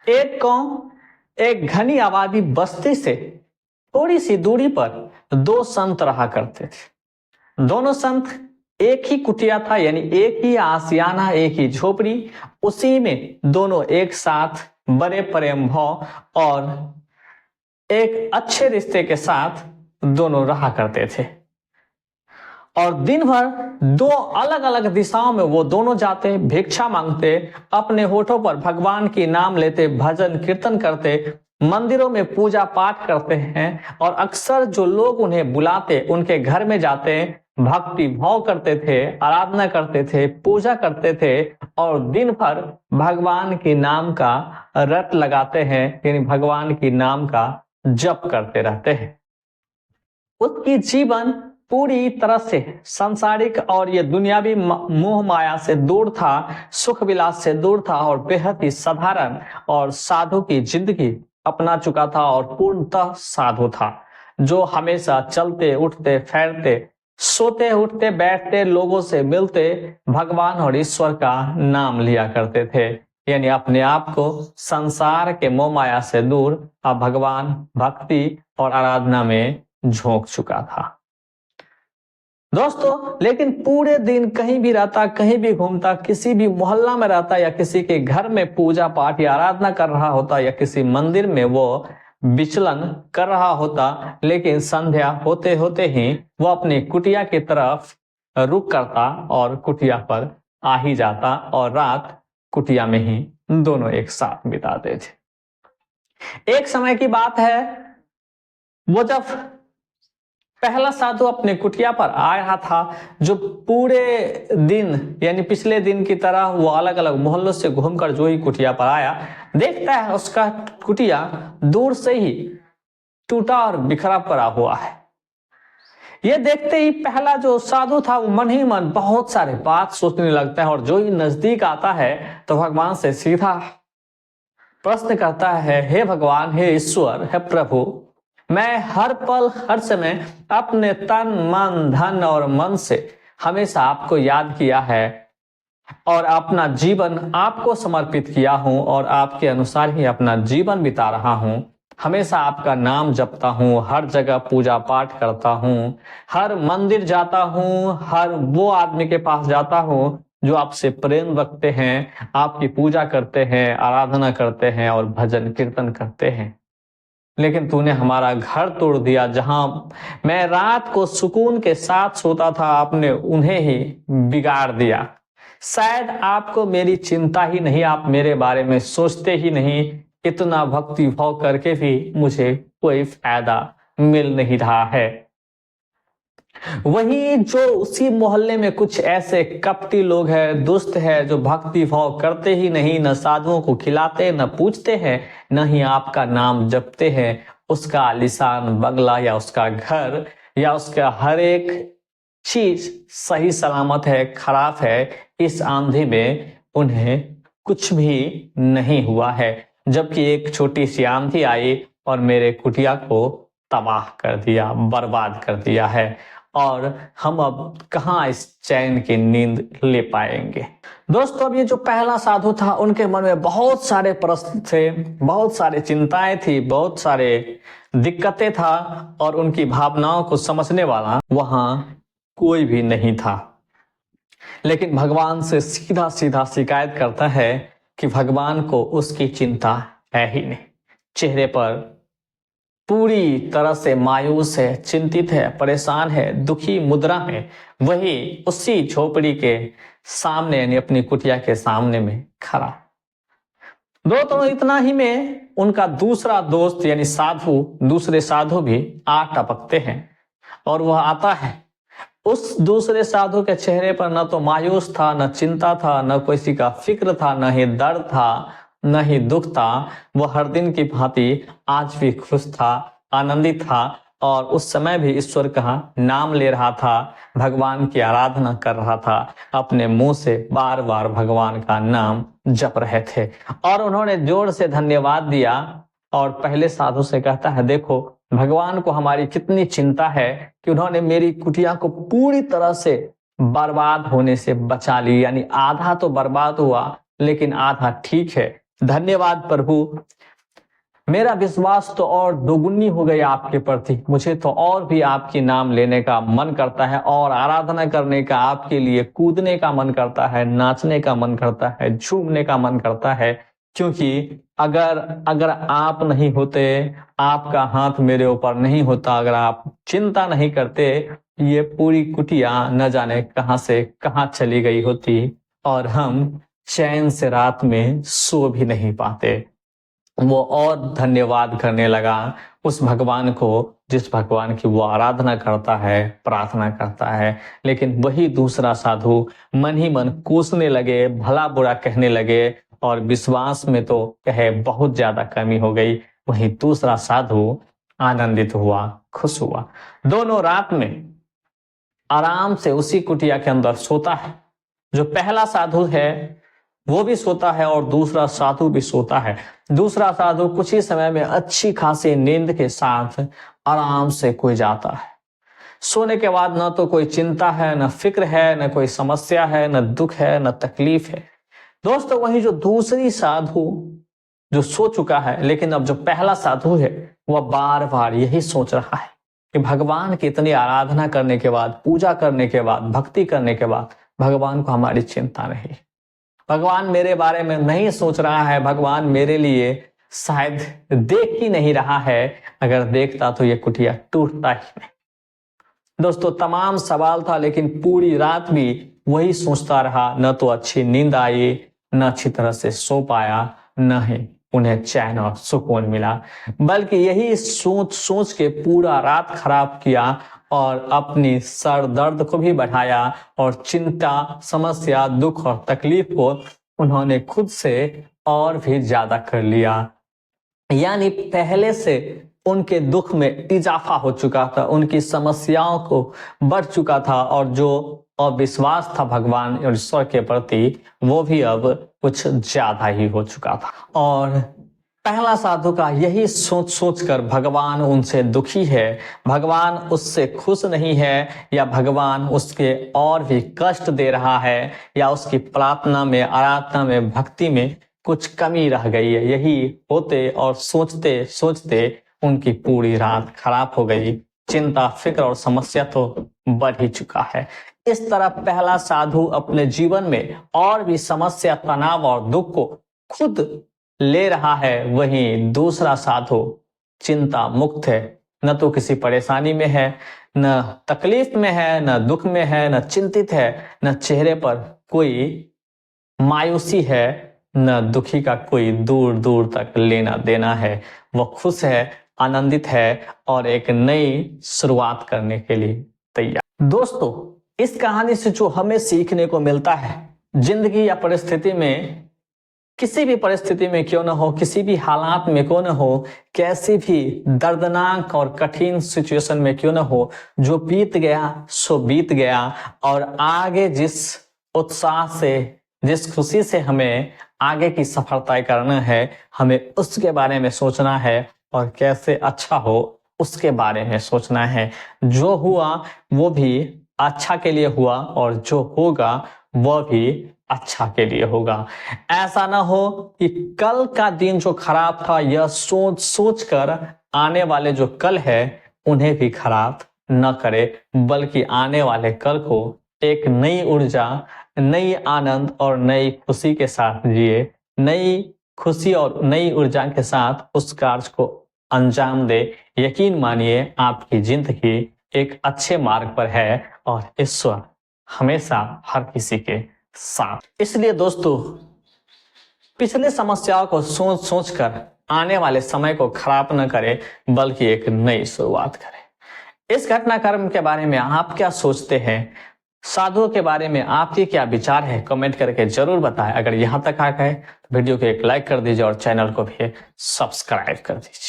एक गांव एक घनी आबादी बस्ती से थोड़ी सी दूरी पर दो संत रहा करते थे। दोनों संत एक ही कुटिया था, यानी एक ही आशियाना, एक ही झोपड़ी, उसी में दोनों एक साथ बड़े प्रेम भाव और एक अच्छे रिश्ते के साथ दोनों रहा करते थे। और दिन भर दो अलग अलग दिशाओं में वो दोनों जाते, भिक्षा मांगते, अपने होठों पर भगवान की नाम लेते, भजन कीर्तन करते, मंदिरों में पूजा पाठ करते हैं। और अक्सर जो लोग उन्हें बुलाते उनके घर में जाते, भक्ति भाव करते थे, आराधना करते थे, पूजा करते थे और दिन भर भगवान के नाम का रट लगाते हैं, यानी भगवान की नाम का जप करते रहते हैं। उसकी जीवन पूरी तरह से सांसारिक और ये दुनियावी मोह माया से दूर था, सुख विलास से दूर था और बेहद ही साधारण और साधु की जिंदगी अपना चुका था और पूर्णतः साधु था, जो हमेशा चलते उठते फेरते, सोते उठते बैठते, लोगों से मिलते, भगवान और ईश्वर का नाम लिया करते थे, यानी अपने आप को संसार के मोह माया से दूर अब भगवान भक्ति और आराधना में झोंक चुका था। दोस्तों, लेकिन पूरे दिन कहीं भी रहता, कहीं भी घूमता, किसी भी मोहल्ला में रहता या किसी के घर में पूजा पाठ या आराधना कर रहा होता या किसी मंदिर में वो विचलन कर रहा होता, लेकिन संध्या होते होते ही वो अपनी कुटिया की तरफ रुक करता और कुटिया पर आ ही जाता और रात कुटिया में ही दोनों एक साथ बिताते थे। एक समय की बात है, वो जब पहला साधु अपने कुटिया पर आ रहा था, जो पूरे दिन यानी पिछले दिन की तरह वो अलग अलग मोहल्लों से घूमकर जो ही कुटिया पर आया, देखता है उसका कुटिया दूर से ही टूटा और बिखरा पड़ा हुआ है। ये देखते ही पहला जो साधु था वो मन ही मन बहुत सारे बात सोचने लगता है और जो ही नजदीक आता है तो भगवान से सीधा प्रश्न करता है, हे भगवान, हे ईश्वर, हे प्रभु, मैं हर पल हर समय अपने तन मन धन और मन से हमेशा आपको याद किया है और अपना जीवन आपको समर्पित किया हूं और आपके अनुसार ही अपना जीवन बिता रहा हूं। हमेशा आपका नाम जपता हूं, हर जगह पूजा पाठ करता हूं, हर मंदिर जाता हूं, हर वो आदमी के पास जाता हूं जो आपसे प्रेम रखते हैं, आपकी पूजा करते हैं, आराधना करते हैं और भजन कीर्तन करते हैं। लेकिन तूने हमारा घर तोड़ दिया, जहां मैं रात को सुकून के साथ सोता था, आपने उन्हें ही बिगाड़ दिया। शायद आपको मेरी चिंता ही नहीं, आप मेरे बारे में सोचते ही नहीं। इतना भक्ति भाव करके भी मुझे कोई फायदा मिल नहीं रहा है। वही जो उसी मोहल्ले में कुछ ऐसे कपटी लोग हैं, दुष्ट है, जो भक्ति भाव करते ही नहीं, न साधुओं को खिलाते, न पूछते हैं, न ही आपका नाम जपते हैं, उसका आलीशान बंगला या उसका घर या उसका हर एक चीज सही सलामत है, खराब है, इस आंधी में उन्हें कुछ भी नहीं हुआ है। जबकि एक छोटी सी आंधी आई और मेरे कुटिया को तबाह कर दिया, बर्बाद कर दिया है और हम अब कहाँ इस चैन की नींद ले पाएंगे। दोस्तों, अब ये जो पहला साधु था, उनके मन में बहुत सारे प्रश्न थे, बहुत सारे चिंताएं थी, बहुत सारे दिक्कतें था और उनकी भावनाओं को समझने वाला वहां कोई भी नहीं था। लेकिन भगवान से सीधा सीधा शिकायत करता है कि भगवान को उसकी चिंता है ही नहीं। चेहरे पर पूरी तरह से मायूस है, चिंतित है, परेशान है, दुखी मुद्रा में वही उसी झोपड़ी के सामने यानी अपनी कुटिया के सामने में खड़ा। दोस्तों, इतना ही में उनका दूसरा दोस्त यानी साधु, दूसरे साधु भी आ टपकते हैं और वह आता है। उस दूसरे साधु के चेहरे पर न तो मायूस था, न चिंता था, न किसी का फिक्र था, न ही दर्द था, न ही दुख था। वह हर दिन की भांति आज भी खुश था, आनंदित था और उस समय भी ईश्वर का नाम ले रहा था, भगवान की आराधना कर रहा था, अपने मुंह से बार बार भगवान का नाम जप रहे थे। और उन्होंने जोर से धन्यवाद दिया और पहले साधु से कहता है, देखो भगवान को हमारी कितनी चिंता है कि उन्होंने मेरी कुटिया को पूरी तरह से बर्बाद होने से बचा ली। यानी आधा तो बर्बाद हुआ लेकिन आधा ठीक है, धन्यवाद प्रभु, मेरा विश्वास तो और दोगुनी हो गई आपके प्रति। मुझे तो और भी आपके नाम लेने का मन करता है और आराधना करने का, आपके लिए कूदने का मन करता है, नाचने का मन करता है, झूमने का मन करता है। क्योंकि अगर आप नहीं होते, आपका हाथ मेरे ऊपर नहीं होता, अगर आप चिंता नहीं करते, ये पूरी कुटिया न जाने कहां से कहां चली गई होती और हम चैन से रात में सो भी नहीं पाते। वो और धन्यवाद करने लगा उस भगवान को जिस भगवान की वो आराधना करता है, प्रार्थना करता है। लेकिन वही दूसरा साधु मन ही मन कोसने लगे, भला बुरा कहने लगे और विश्वास में तो कहे बहुत ज्यादा कमी हो गई। वही दूसरा साधु आनंदित हुआ, खुश हुआ। दोनों रात में आराम से उसी कुटिया के अंदर सोता है। जो पहला साधु है वो भी सोता है और दूसरा साधु भी सोता है। दूसरा साधु कुछ ही समय में अच्छी खासी नींद के साथ आराम से कोई जाता है। सोने के बाद न तो कोई चिंता है, न फिक्र है, न कोई समस्या है, न दुख है, न तकलीफ है। दोस्तों, वही जो दूसरी साधु जो सो चुका है, लेकिन अब जो पहला साधु है वह बार बार यही सोच रहा है कि भगवान की इतनी आराधना करने के बाद, पूजा करने के बाद, भक्ति करने के बाद भगवान को हमारी चिंता नहीं, भगवान मेरे बारे में नहीं सोच रहा है, भगवान मेरे लिए शायद देख ही नहीं रहा है। अगर देखता तो ये कुटिया टूटता ही नहीं। दोस्तों, तमाम सवाल था, लेकिन पूरी रात भी वही सोचता रहा। न तो अच्छी नींद आई, न अच्छी तरह से सो पाया, न ही उन्हें चैन और सुकून मिला, बल्कि यही सोच सोच के पूरा रात खराब किया और अपनी सर दर्द को भी बढ़ाया और चिंता, समस्या, दुख और तकलीफ को उन्होंने खुद से और भी ज्यादा कर लिया। यानी पहले से उनके दुख में इजाफा हो चुका था, उनकी समस्याओं को बढ़ चुका था और जो अविश्वास था भगवान और ईश्वर के प्रति वो भी अब कुछ ज्यादा ही हो चुका था। और पहला साधु का यही सोच सोच कर भगवान उनसे दुखी है, भगवान उससे खुश नहीं है, या भगवान उसके और भी कष्ट दे रहा है, या उसकी प्रार्थना में, आराधना में, भक्ति में कुछ कमी रह गई है। यही होते और सोचते सोचते उनकी पूरी रात खराब हो गई। चिंता, फिक्र और समस्या तो बढ़ ही चुका है। इस तरह पहला साधु अपने जीवन में और भी समस्या, तनाव और दुख को खुद ले रहा है, वहीं दूसरा साधु चिंता मुक्त है, न तो किसी परेशानी में है, न तकलीफ में है, न दुख में है, न चिंतित है, न चेहरे पर कोई मायूसी है, न दुखी का कोई दूर दूर तक लेना देना है। वह खुश है, आनंदित है और एक नई शुरुआत करने के लिए तैयार। दोस्तों, इस कहानी से जो हमें सीखने को मिलता है, जिंदगी या परिस्थिति में, किसी भी परिस्थिति में क्यों न हो, किसी भी हालात में क्यों न हो, कैसी भी दर्दनाक और कठिन सिचुएशन में क्यों न हो, जो बीत गया सो बीत गया और आगे जिस उत्साह से, जिस खुशी से हमें आगे की सफलता करना है, हमें उसके बारे में सोचना है और कैसे अच्छा हो उसके बारे में सोचना है। जो हुआ वो भी अच्छा के लिए हुआ और जो होगा वह भी अच्छा के लिए होगा। ऐसा ना हो कि कल का दिन जो खराब था, यह सोच सोच कर आने वाले जो कल है उन्हें भी खराब न करे, बल्कि आने वाले कल को एक नई ऊर्जा, नई आनंद और नई खुशी के साथ जिए, नई खुशी और नई ऊर्जा के साथ उस कार्य को अंजाम दे। यकीन मानिए, आपकी जिंदगी एक अच्छे मार्ग पर है और ईश्वर हमेशा हर किसी के साथ। इसलिए दोस्तों, पिछले समस्याओं को सोच सोच कर आने वाले समय को खराब न करें, बल्कि एक नई शुरुआत करें। इस घटनाक्रम के बारे में आप क्या सोचते हैं? साधुओं के बारे में आपके क्या विचार है? कमेंट करके जरूर बताएं। अगर यहाँ तक आ गए तो वीडियो को एक लाइक कर दीजिए और चैनल को भी सब्सक्राइब कर दीजिए।